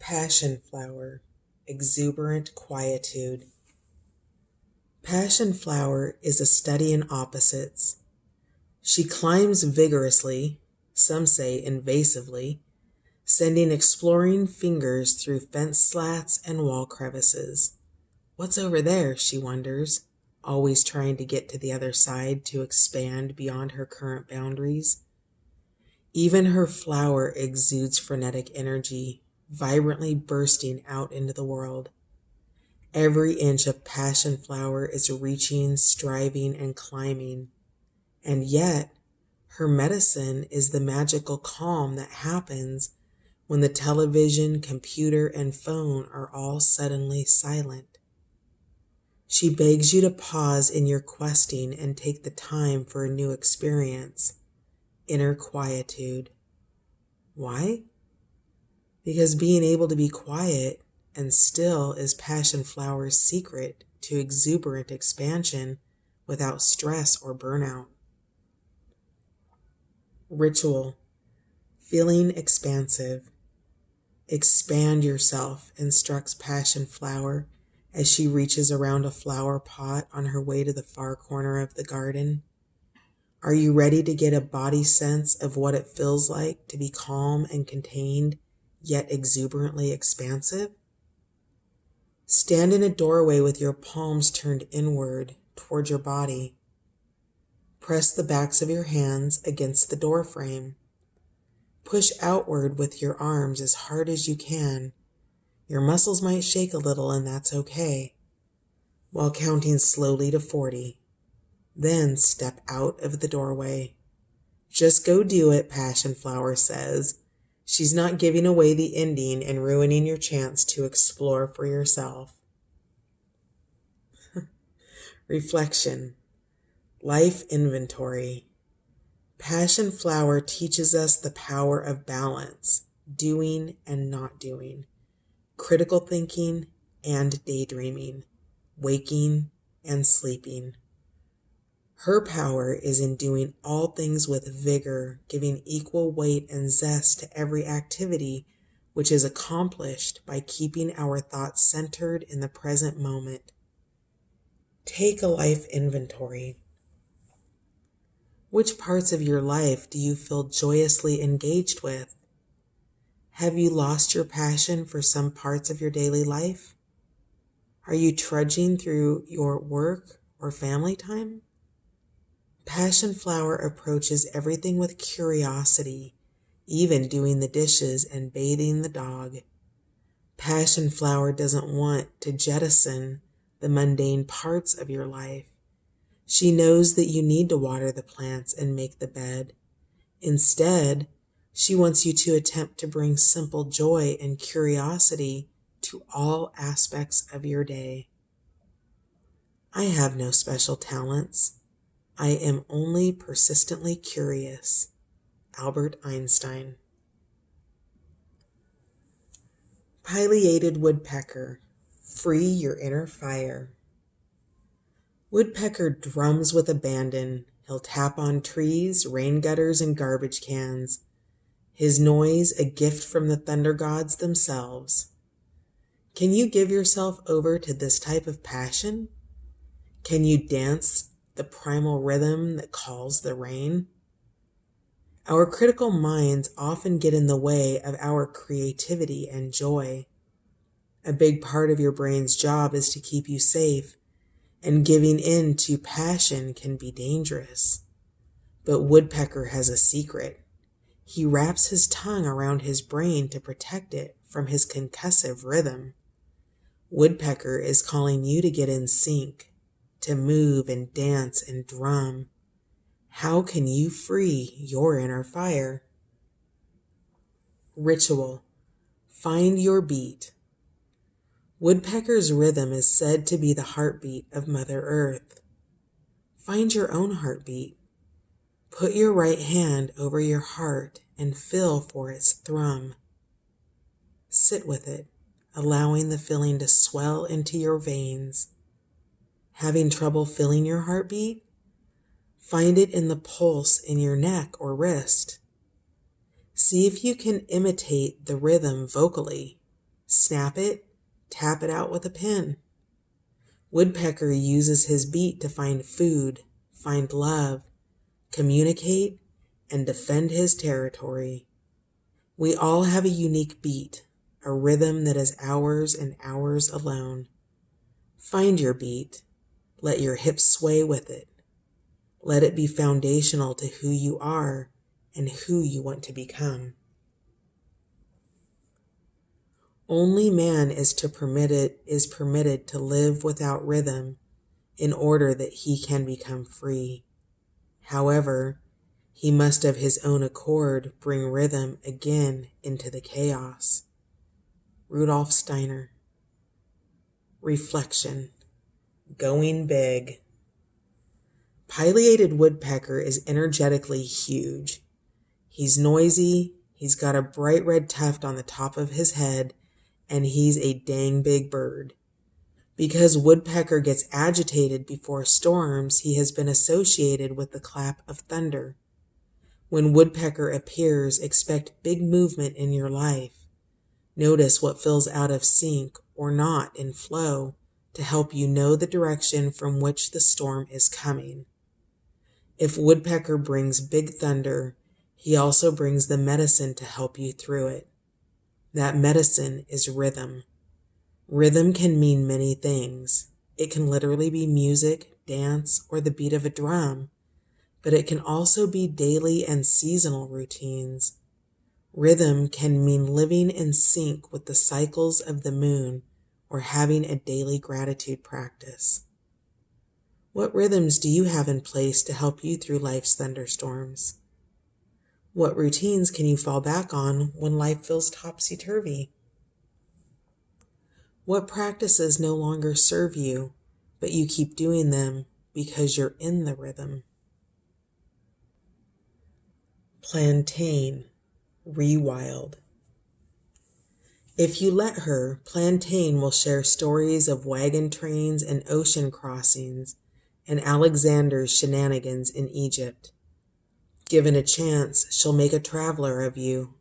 Passion flower, exuberant quietude. Passion flower is a study in opposites. She climbs vigorously, some say invasively, sending exploring fingers through fence slats and wall crevices. What's over there, she wonders, always trying to get to the other side to expand beyond her current boundaries. Even her flower exudes frenetic energy, vibrantly bursting out into the world. Every inch of passion flower is reaching, striving, and climbing. And yet, her medicine is the magical calm that happens when the television, computer, and phone are all suddenly silent. She begs you to pause in your questing and take the time for a new experience, inner quietude. Why? Because being able to be quiet and still is passion flower's secret to exuberant expansion without stress or burnout. Ritual, feeling expansive. Expand yourself, instructs passion flower as she reaches around a flower pot on her way to the far corner of the garden. Are you ready to get a body sense of what it feels like to be calm and contained, yet exuberantly expansive? Stand in a doorway with your palms turned inward toward your body. Press the backs of your hands against the door frame. Push outward with your arms as hard as you can. Your muscles might shake a little, and that's okay, while counting slowly to 40. Then step out of the doorway. Just go do it, passion flower says. She's not giving away the ending and ruining your chance to explore for yourself. Reflection. Life inventory. Passion flower teaches us the power of balance, doing and not doing, critical thinking and daydreaming, waking and sleeping. Her power is in doing all things with vigor, giving equal weight and zest to every activity, which is accomplished by keeping our thoughts centered in the present moment. Take a life inventory. Which parts of your life do you feel joyously engaged with? Have you lost your passion for some parts of your daily life? Are you trudging through your work or family time? Passion flower approaches everything with curiosity, even doing the dishes and bathing the dog. Passion flower doesn't want to jettison the mundane parts of your life. She knows that you need to water the plants and make the bed. Instead, she wants you to attempt to bring simple joy and curiosity to all aspects of your day. I have no special talents. I am only persistently curious. Albert Einstein. Pileated woodpecker. Free your inner fire. Woodpecker drums with abandon. He'll tap on trees, rain gutters, and garbage cans. His noise a gift from the thunder gods themselves. Can you give yourself over to this type of passion? Can you dance the primal rhythm that calls the rain? Our critical minds often get in the way of our creativity and joy. A big part of your brain's job is to keep you safe, and giving in to passion can be dangerous. But Woodpecker has a secret. He wraps his tongue around his brain to protect it from his concussive rhythm. Woodpecker is calling you to get in sync, to move and dance and drum. How can you free your inner fire? Ritual. Find your beat. Woodpecker's rhythm is said to be the heartbeat of Mother Earth. Find your own heartbeat. Put your right hand over your heart and feel for its thrum. Sit with it, allowing the feeling to swell into your veins. Having trouble feeling your heartbeat? Find it in the pulse in your neck or wrist. See if you can imitate the rhythm vocally. Snap it, tap it out with a pen. Woodpecker uses his beat to find food, find love, communicate, and defend his territory. We all have a unique beat, a rhythm that is ours and ours alone. Find your beat. Let your hips sway with it. Let it be foundational to who you are and who you want to become. Only man is permitted to live without rhythm in order that he can become free. However, he must of his own accord bring rhythm again into the chaos. Rudolf Steiner. Reflection. Going big. Pileated woodpecker is energetically huge. He's noisy, he's got a bright red tuft on the top of his head, and he's a dang big bird. Because woodpecker gets agitated before storms, he has been associated with the clap of thunder. When woodpecker appears, expect big movement in your life. Notice what feels out of sync or not in flow to help you know the direction from which the storm is coming. If woodpecker brings big thunder, he also brings the medicine to help you through it. That medicine is rhythm. Rhythm can mean many things. It can literally be music, dance, or the beat of a drum, but it can also be daily and seasonal routines. Rhythm can mean living in sync with the cycles of the moon or having a daily gratitude practice. What rhythms do you have in place to help you through life's thunderstorms? What routines can you fall back on when life feels topsy-turvy? What practices no longer serve you, but you keep doing them because you're in the rhythm? Plantain. Rewild. If you let her, Plantain will share stories of wagon trains and ocean crossings and Alexander's shenanigans in Egypt. Given a chance, she'll make a traveler of you,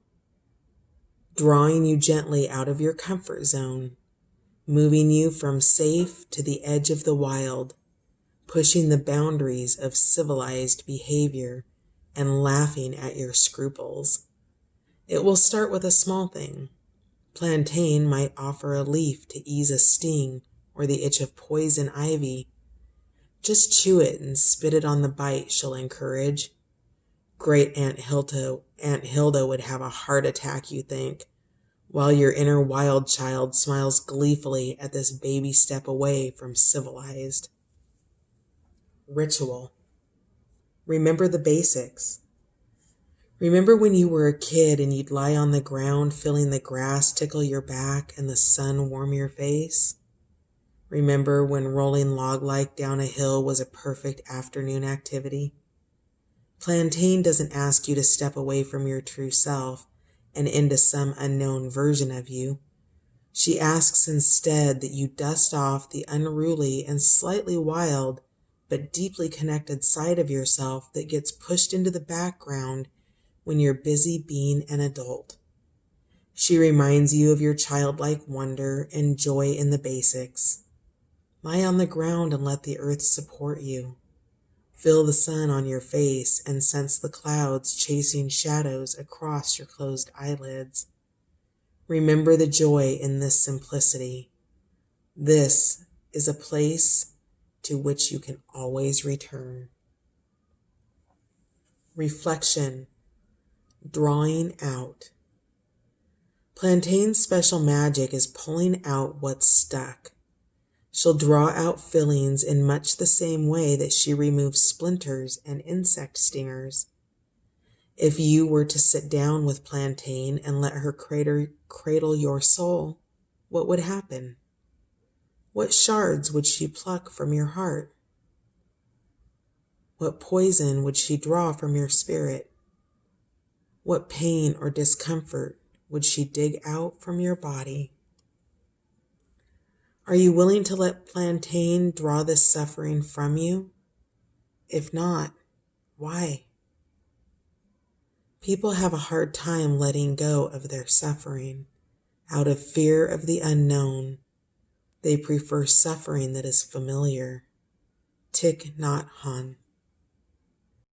drawing you gently out of your comfort zone, moving you from safe to the edge of the wild, pushing the boundaries of civilized behavior and laughing at your scruples. It will start with a small thing. Plantain might offer a leaf to ease a sting or the itch of poison ivy. Just chew it and spit it on the bite, she'll encourage. Great Aunt Hilda would have a heart attack, you think, while your inner wild child smiles gleefully at this baby step away from civilized. Ritual. Remember the basics. Remember when you were a kid and you'd lie on the ground feeling the grass tickle your back and the sun warm your face? Remember when rolling log-like down a hill was a perfect afternoon activity? Plantain doesn't ask you to step away from your true self and into some unknown version of you. She asks instead that you dust off the unruly and slightly wild but deeply connected side of yourself that gets pushed into the background when you're busy being an adult. She reminds you of your childlike wonder and joy in the basics. Lie on the ground and let the earth support you. Feel the sun on your face and sense the clouds chasing shadows across your closed eyelids. Remember the joy in this simplicity. This is a place to which you can always return. Reflection. Drawing out. Plantain's special magic is pulling out what's stuck. She'll draw out fillings in much the same way that she removes splinters and insect stingers. If you were to sit down with Plantain and let her cradle your soul, what would happen? What shards would she pluck from your heart? What poison would she draw from your spirit? What pain or discomfort would she dig out from your body? Are you willing to let Plantain draw this suffering from you? If not, why? People have a hard time letting go of their suffering. Out of fear of the unknown, they prefer suffering that is familiar. Thich Nhat Hanh.